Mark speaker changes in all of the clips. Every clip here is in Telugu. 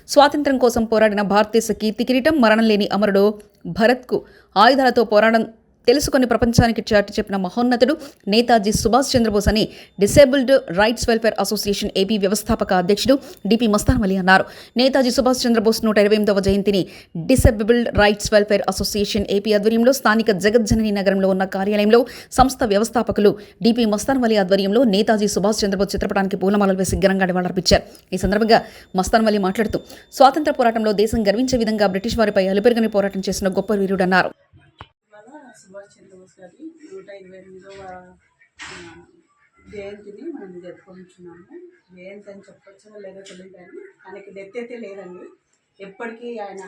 Speaker 1: స్వాతంత్ర్యం కోసం పోరాడిన భారతదేశ కీర్తి కిరీటం, మరణం లేని అమరుడు భరత్కు ఆయుధాలతో పోరాడడం తెలుసుకొని ప్రపంచానికి చాటి చెప్పిన మహోన్నతుడు నేతాజీ సుభాష్ చంద్రబోస్ అని disabled rights welfare association AP వ్యవస్థాపక అధ్యక్షుడు డిపి మస్తాన్ వలి అన్నారు. నేతాజీ సుభాష్ చంద్రబోస్ 128వ జయంతిని disabled rights welfare association AP ఆధ్వర్యంలో స్థానిక జగజ్జనని నగరంలో ఉన్న కార్యాలయంలో సంస్థ వ్యవస్థాపకులు డిపి మస్తాన్ వలి ఆధ్వర్యంలో నేతాజీ సుభాష్ చంద్రబోస్ చిత్రపటానికి పూలమాలలు వేసి ఘనంగా నివాళులర్పించారు. ఈ సందర్భంగా మస్తాన్ వలి మాట్లాడుతూ స్వాతంత్ర పోరాటంలో దేశం గర్వించే విధంగా బ్రిటిష్ వారిపై అలుపెరగని పోరాటం చేసిన గొప్ప వీరుడన్నారు.
Speaker 2: సుభాష్ చంద్రబోస్ గారి 128వ జయంతిని మనం జరుపుకుంటున్నాము. జయంతి అని చెప్పొచ్చో లేదో తెలియదు, కానీ ఆయనకి డెత్ అయితే లేదండి. ఎప్పటికీ ఆయన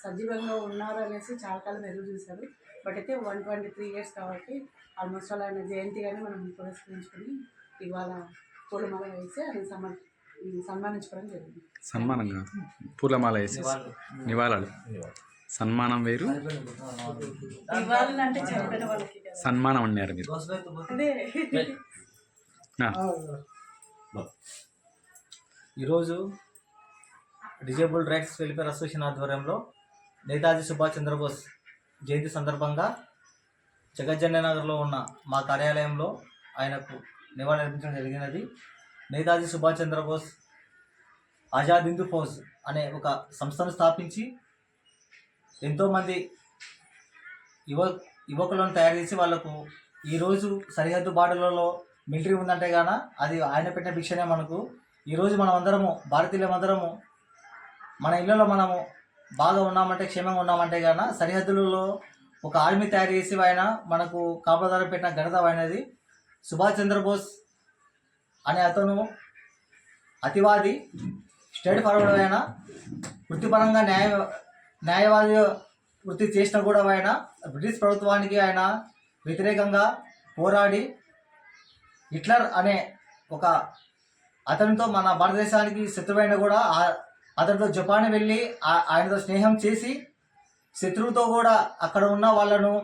Speaker 2: సజీవంగా ఉన్నారు అనేసి చాలా కాలం ఎదురు చూశారు. బట్ అయితే 123 years కాబట్టి ఆల్మోస్ట్ అలా ఆయన జయంతి కానీ మనం పురస్కరించుకొని ఇవాళ పూలమాల వేసి ఆయన సన్మానించుకోవడం జరిగింది.
Speaker 3: సన్మానం కాదు, పూలమాల వేసి నివాళులు. సన్మానం వేరు, సన్మానం అన్నారు మీరు.
Speaker 4: ఈరోజు డిజేబుల్డ్ రైట్స్ వెల్ఫేర్ అసోసియేషన్ ఆధ్వర్యంలో నేతాజీ సుభాష్ చంద్రబోస్ జయంతి సందర్భంగా జగజ్జనని నగర్లో ఉన్న మా కార్యాలయంలో ఆయనకు నివాళులర్పించడం జరిగినది. నేతాజీ సుభాష్ చంద్రబోస్ ఆజాద్ హింద్ ఫౌజ్ అనే ఒక సంస్థను స్థాపించి ఎంతోమంది యువకులను తయారు చేసి వాళ్ళకు ఈరోజు సరిహద్దు బార్డర్లలో మిలిటరీ ఉందంటే గాన అది ఆయన పెట్టిన భిక్షనే. మనకు ఈరోజు మనం అందరము భారతీయులమందరము మన ఇళ్లలో మనము బాగా ఉన్నామంటే, క్షేమంగా ఉన్నామంటే గాన సరిహద్దులలో ఒక ఆర్మీ తయారు చేసి ఆయన మనకు కాపలాదారు పెట్టిన ఘనత అయినది. సుభాష్ చంద్రబోస్ అనే అతను అతివాది, స్ట్రైట్ ఫార్వర్డ్ అయిన, వృత్తిపరంగా న్యాయవాది వృత్తి చేసిన కూడా ఆయన బ్రిటిష్ ప్రభుత్వానికి ఆయన వ్యతిరేకంగా పోరాడి హిట్లర్ అనే ఒక అతనితో మన భారతదేశానికి శత్రువైన కూడా అతనితో జపాన్ వెళ్ళి ఆయనతో స్నేహం చేసి శత్రువుతో కూడా అక్కడ ఉన్న వాళ్ళను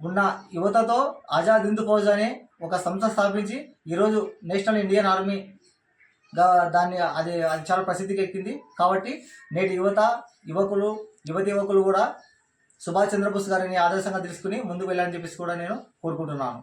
Speaker 4: ఉన్న యువతతో ఆజాద్ హింద్ ఫౌజ్ అనే ఒక సంస్థ స్థాపించి ఈరోజు నేషనల్ ఇండియన్ ఆర్మీగా దాన్ని అది చాలా ప్రసిద్ధికి ఎక్కింది. కాబట్టి నేటి యువకులు కూడా సుభాష్ చంద్రబోస్ గారిని ఆదర్శంగా తీసుకుని ముందుకు వెళ్ళాలని చెప్పేసి కూడా నేను కోరుకుంటున్నాను.